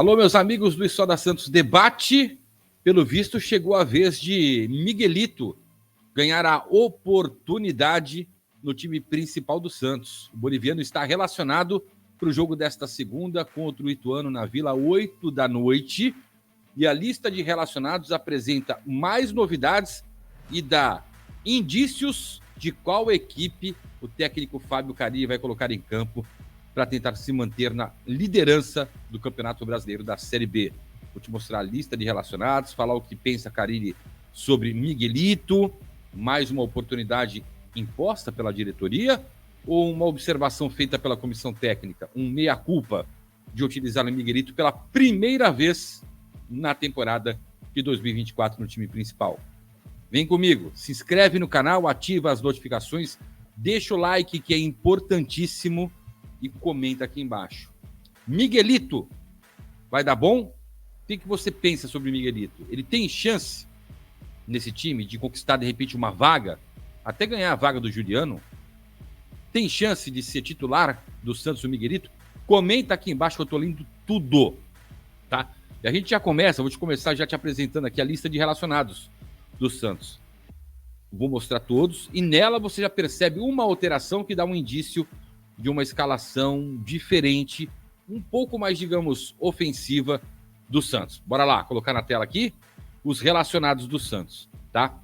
Alô, meus amigos do Soda Santos Debate. Pelo visto, chegou a vez de Miguelito ganhar a oportunidade no time principal do Santos. O boliviano está relacionado para o jogo desta segunda contra o Ituano na Vila, 8 da noite. E a lista de relacionados apresenta mais novidades e dá indícios de qual equipe o técnico Fábio Carille vai colocar em campo para tentar se manter na liderança do Campeonato Brasileiro da Série B. Vou te mostrar a lista de relacionados, falar o que pensa Carille sobre Miguelito, mais uma oportunidade imposta pela diretoria ou uma observação feita pela comissão técnica, um meia-culpa de utilizar o Miguelito pela primeira vez na temporada de 2024 no time principal. Vem comigo, se inscreve no canal, ativa as notificações, deixa o like que é importantíssimo e comenta aqui embaixo. Miguelito, vai dar bom? O que você pensa sobre Miguelito? Ele tem chance nesse time de conquistar, de repente, uma vaga, até ganhar a vaga do Juliano? Tem chance de ser titular do Santos, o Miguelito? Comenta aqui embaixo que eu tô lendo tudo, tá? E a gente já começa, vou começar já te apresentando aqui a lista de relacionados do Santos. Vou mostrar todos e nela você já percebe uma alteração que dá um indício de uma escalação diferente, um pouco mais, digamos, ofensiva do Santos. Bora lá, colocar na tela aqui os relacionados do Santos, tá?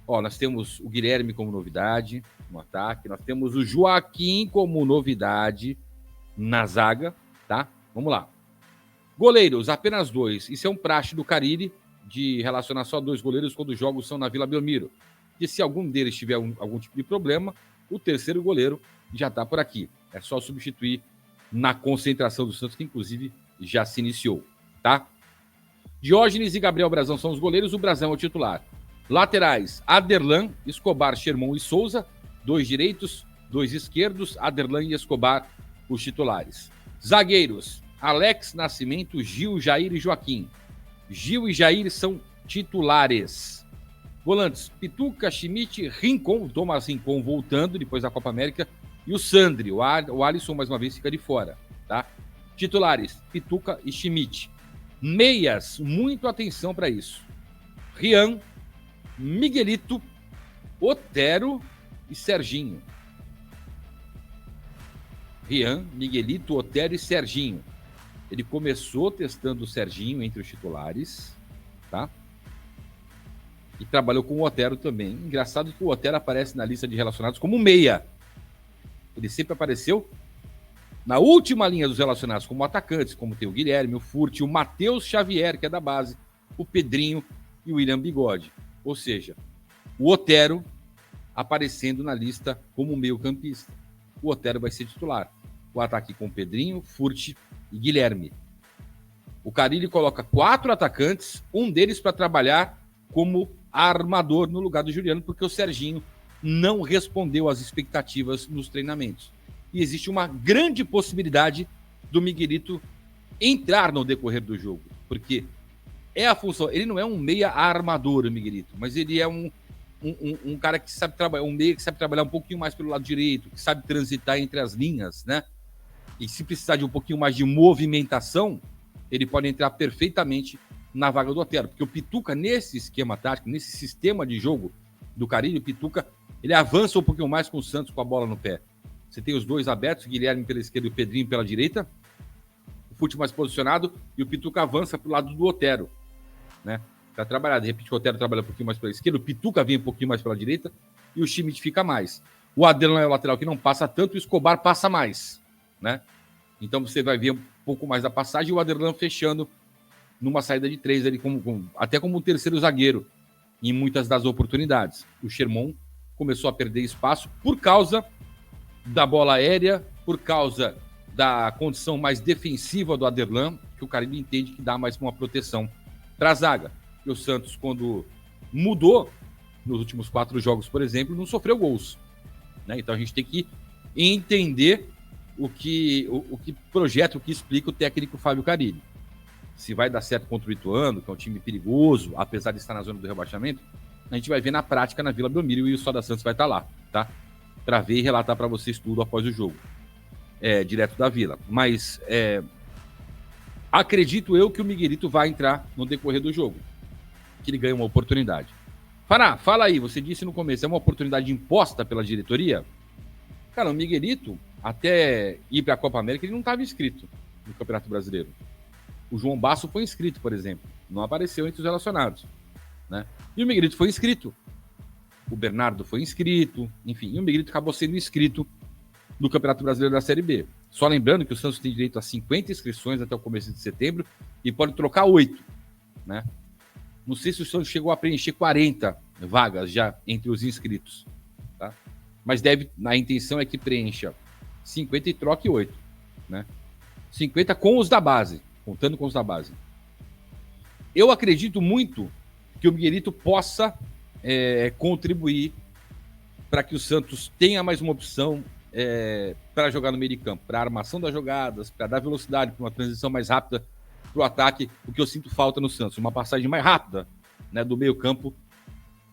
Ó, nós temos o Guilherme como novidade no ataque, nós temos o Joaquim como novidade na zaga, tá? Vamos lá. Goleiros, apenas 2. Isso é um praxe do Carille de relacionar só 2 goleiros quando os jogos são na Vila Belmiro. E se algum deles tiver algum tipo de problema, o terceiro goleiro já está por aqui. É só substituir na concentração do Santos, que inclusive já se iniciou, tá? Diógenes e Gabriel Brazão são os goleiros, o Brazão é o titular. Laterais, Aderlan, Escobar, Sherman e Souza, 2 direitos, 2 esquerdos, Aderlan e Escobar, os titulares. Zagueiros, Alex Nascimento, Gil, Jair e Joaquim. Gil e Jair são titulares. Volantes, Pituca, Schmidt, Rincon, Thomas Rincon voltando depois da Copa América, e o Sandri, o Alisson mais uma vez fica de fora, tá? Titulares, Pituca e Schmidt. Meias, muito atenção para isso. Rian, Miguelito, Otero e Serginho. Rian, Miguelito, Otero e Serginho. Ele começou testando o Serginho entre os titulares, tá? E trabalhou com o Otero também. Engraçado que o Otero aparece na lista de relacionados como meia. Ele sempre apareceu na última linha dos relacionados como atacantes, como tem o Guilherme, o Furt, o Matheus Xavier, que é da base, o Pedrinho e o William Bigode. Ou seja, o Otero aparecendo na lista como meio-campista. O Otero vai ser titular. O ataque com Pedrinho, Furt e Guilherme. O Carille coloca 4 atacantes, um deles para trabalhar como armador no lugar do Juliano, porque o Serginho não respondeu às expectativas nos treinamentos. E existe uma grande possibilidade do Miguelito entrar no decorrer do jogo, porque é a função, ele não é um meia armador, o Miguelito, mas ele é um cara que sabe trabalhar, um meia que sabe trabalhar um pouquinho mais pelo lado direito, que sabe transitar entre as linhas, né? E se precisar de um pouquinho mais de movimentação, ele pode entrar perfeitamente na vaga do Otero, porque o Pituca, nesse esquema tático, nesse sistema de jogo do Carille, o Pituca, ele avança um pouquinho mais com o Santos com a bola no pé. Você tem os 2 abertos, o Guilherme pela esquerda e o Pedrinho pela direita, o Fute mais posicionado e o Pituca avança para o lado do Otero, né? Para trabalhar, de repente o Otero trabalha um pouquinho mais pela esquerda, o Pituca vem um pouquinho mais pela direita e o Schmidt fica mais. O Aderlan é o lateral que não passa tanto, o Escobar passa mais, né? Então você vai ver um pouco mais da passagem e o Aderlan fechando numa saída de 3 ali, até como um terceiro zagueiro em muitas das oportunidades. O Sherman começou a perder espaço por causa da bola aérea, por causa da condição mais defensiva do Aderlan, que o Carille entende que dá mais uma proteção para a zaga. E o Santos, quando mudou nos últimos 4 jogos, por exemplo, não sofreu gols, né? Então a gente tem que entender o que projeta, o que explica o técnico Fábio Carille. Se vai dar certo contra o Ituano, que é um time perigoso, apesar de estar na zona do rebaixamento, a gente vai ver na prática na Vila Belmiro e o Soda Santos vai estar lá, tá? Para ver e relatar para vocês tudo após o jogo, direto da Vila. Mas Acredito eu que o Miguelito vai entrar no decorrer do jogo, que ele ganha uma oportunidade. Fará, fala aí, você disse no começo, é uma oportunidade imposta pela diretoria? Cara, o Miguelito, até ir para a Copa América, ele não estava inscrito no Campeonato Brasileiro. O João Basso foi inscrito, por exemplo. Não apareceu entre os relacionados, né? E o Miguelito foi inscrito. O Bernardo foi inscrito, enfim. E o Miguelito acabou sendo inscrito no Campeonato Brasileiro da Série B. Só lembrando que o Santos tem direito a 50 inscrições até o começo de setembro e pode trocar 8, né? Não sei se o Santos chegou a preencher 40 vagas já entre os inscritos, tá? Mas a intenção é que preencha 50 e troque 8, né? 50 com os da base, contando com os da base. Eu acredito muito que o Miguelito possa contribuir para que o Santos tenha mais uma opção para jogar no meio de campo, para a armação das jogadas, para dar velocidade, para uma transição mais rápida para o ataque, o que eu sinto falta no Santos, uma passagem mais rápida, né, do meio campo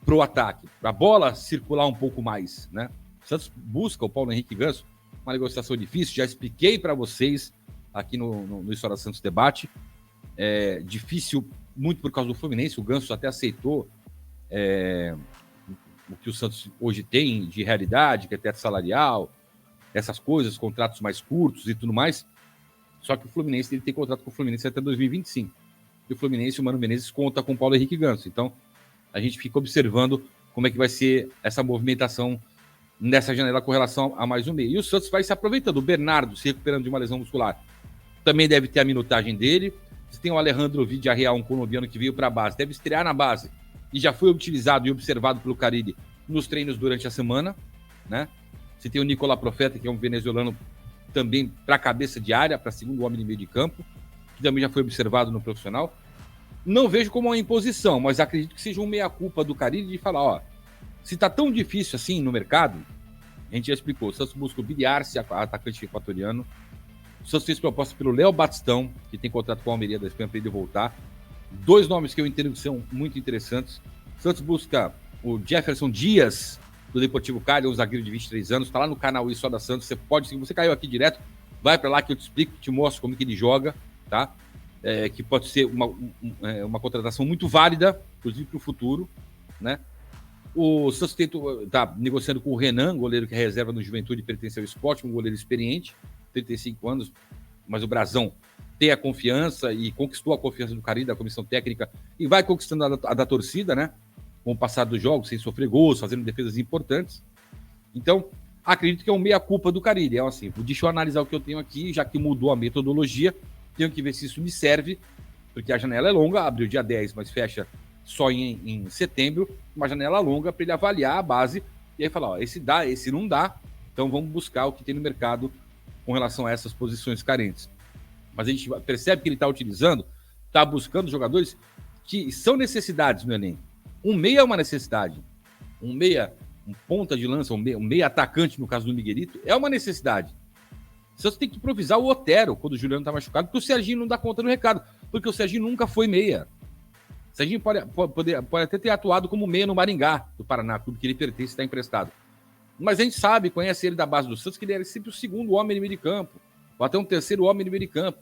para o ataque, para a bola circular um pouco mais, né? O Santos busca o Paulo Henrique Ganso, uma negociação difícil, já expliquei para vocês aqui no História Santos Debate, difícil muito por causa do Fluminense, o Ganso até aceitou o que o Santos hoje tem de realidade, que é teto salarial, essas coisas, contratos mais curtos e tudo mais. Só que o Fluminense ele tem contrato com o Fluminense até 2025. E o Fluminense, o Mano Menezes, conta com o Paulo Henrique Ganso. Então, a gente fica observando como é que vai ser essa movimentação nessa janela com relação a mais um meio. E o Santos vai se aproveitando. O Bernardo se recuperando de uma lesão muscular. Também deve ter a minutagem dele. Você tem o Alejandro Vidiarreal, um colombiano que veio para a base. Deve estrear na base. E já foi utilizado e observado pelo Carille nos treinos durante a semana, né? Você tem o Nicolás Profeta, que é um venezuelano também para cabeça de área, para segundo homem de meio de campo, que também já foi observado no profissional. Não vejo como uma imposição, mas acredito que seja um meia-culpa do Carille de falar, ó, se tá tão difícil assim no mercado, a gente já explicou, o Santos busca o Billy Arce, atacante equatoriano, o Santos fez proposta pelo Léo Batistão, que tem contrato com a Almeria da Espanha para ele voltar. 2 nomes que eu entendo que são muito interessantes. O Santos busca o Jefferson Dias, do Deportivo Cali, um zagueiro de 23 anos, está lá no canal Isso da Santos, você pode, se você caiu aqui direto, vai para lá que eu te explico, te mostro como que ele joga, tá? Que pode ser uma contratação muito válida, inclusive para o futuro, né? O Santos está negociando com o Renan, goleiro que é reserva no Juventude e pertence ao Sport, um goleiro experiente, 35 anos, mas o Brazão tem a confiança e conquistou a confiança do Carille, da comissão técnica, e vai conquistando a da torcida, né? Com o passar dos jogos, sem sofrer gols, fazendo defesas importantes. Então, acredito que é um meia-culpa do Carille. É assim, deixa eu analisar o que eu tenho aqui, já que mudou a metodologia, tenho que ver se isso me serve, porque a janela é longa, abriu dia 10, mas fecha só em setembro, uma janela longa para ele avaliar a base e aí falar, ó, esse dá, esse não dá, então vamos buscar o que tem no mercado com relação a essas posições carentes. Mas a gente percebe que ele está utilizando, está buscando jogadores que são necessidades no elenco. Um meia é uma necessidade. Um meia, um ponta de lança, um meia atacante, no caso do Miguelito, é uma necessidade. Você tem que improvisar o Otero quando o Juliano está machucado, porque o Serginho não dá conta do recado, porque o Serginho nunca foi meia. O Serginho pode até ter atuado como meia no Maringá, do Paraná, tudo que ele pertence está emprestado. Mas a gente sabe, conhece ele da base do Santos, que ele era sempre o segundo homem no meio de campo, ou até um terceiro homem no meio de campo.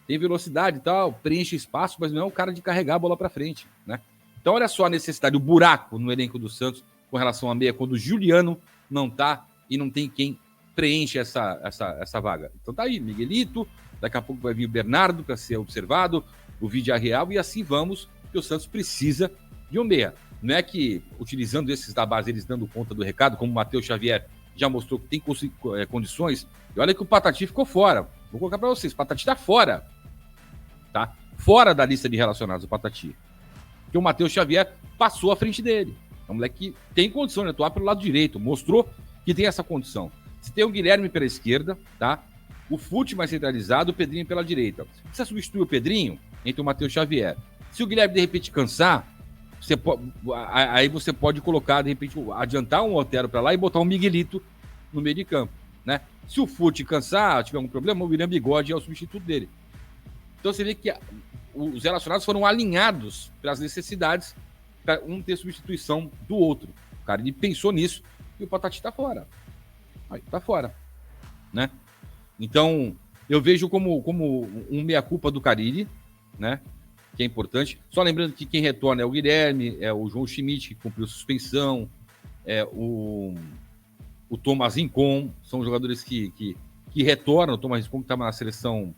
Tem velocidade e tal, preenche espaço, mas não é o cara de carregar a bola para frente, né? Então, olha só a necessidade, o buraco no elenco do Santos com relação à meia, quando o Juliano não tá e não tem quem preenche essa vaga. Então tá aí, Miguelito, daqui a pouco vai vir o Bernardo para ser observado, o Vidiarreal, e assim vamos, porque o Santos precisa de um meia. Não é que, utilizando esses da base, eles dando conta do recado, como o Matheus Xavier já mostrou que tem condições, e olha que o Patati ficou fora. Vou colocar para vocês, o Patati tá fora. Tá? Fora da lista de relacionados, o Patati. Porque o Matheus Xavier passou à frente dele. É um moleque que tem condição de atuar pelo lado direito, mostrou que tem essa condição. Você tem o Guilherme pela esquerda, tá? O Fute mais centralizado, o Pedrinho pela direita. Você substitui o Pedrinho entre o Matheus Xavier. Se o Guilherme de repente cansar, aí você pode colocar, de repente, adiantar um Otero para lá e botar um Miguelito no meio de campo, né? Se o Fute cansar, tiver algum problema, o William Bigode é o substituto dele. Então você vê que os relacionados foram alinhados pelas necessidades para um ter substituição do outro. O cara ele pensou nisso e o Patati tá fora. Aí tá fora, né? Então, Eu vejo como um meia-culpa do Carille, né? Que é importante. Só lembrando que quem retorna é o Guilherme, é o João Schmidt, que cumpriu suspensão, é o Thomas Rincon, são jogadores que retornam. O Thomas Rincon que estava na seleção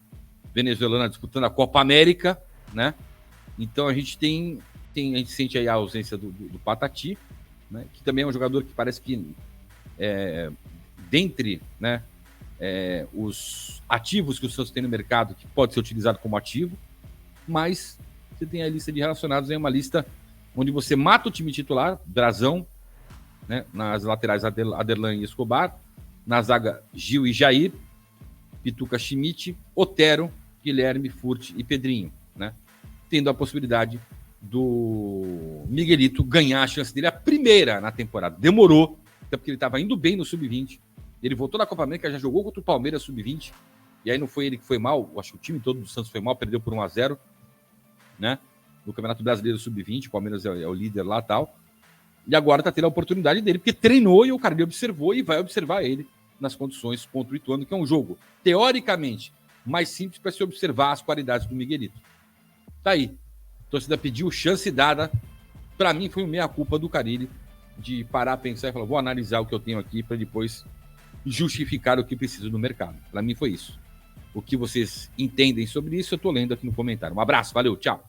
venezuelana disputando a Copa América, né? Então a gente a gente sente aí a ausência do Patati, né? Que também é um jogador que parece que dentre, né, os ativos que o Santos tem no mercado, que pode ser utilizado como ativo, mas você tem a lista de relacionados, é uma lista onde você mata o time titular, Brazão, né, nas laterais Aderlan e Escobar, na zaga Gil e Jair, Pituca Schmidt, Otero, Guilherme, Furt e Pedrinho, né? Tendo a possibilidade do Miguelito ganhar a chance dele, a primeira na temporada. Demorou, até porque ele estava indo bem no Sub-20. Ele voltou na Copa América, já jogou contra o Palmeiras Sub-20, e aí não foi ele que foi mal, acho que o time todo do Santos foi mal, perdeu por 1-0, né? No Campeonato Brasileiro Sub-20, o Palmeiras é o líder lá e tal. E agora tá tendo a oportunidade dele, porque treinou e o cara observou e vai observar ele nas condições contra o Ituano, que é um jogo, teoricamente, mais simples para se observar as qualidades do Miguelito. Tá aí. A torcida pediu chance dada. Para mim, foi meia-culpa do Carille de parar, pensar e falar, vou analisar o que eu tenho aqui para depois justificar o que preciso no mercado. Para mim foi isso. O que vocês entendem sobre isso, eu tô lendo aqui no comentário. Um abraço, valeu, tchau.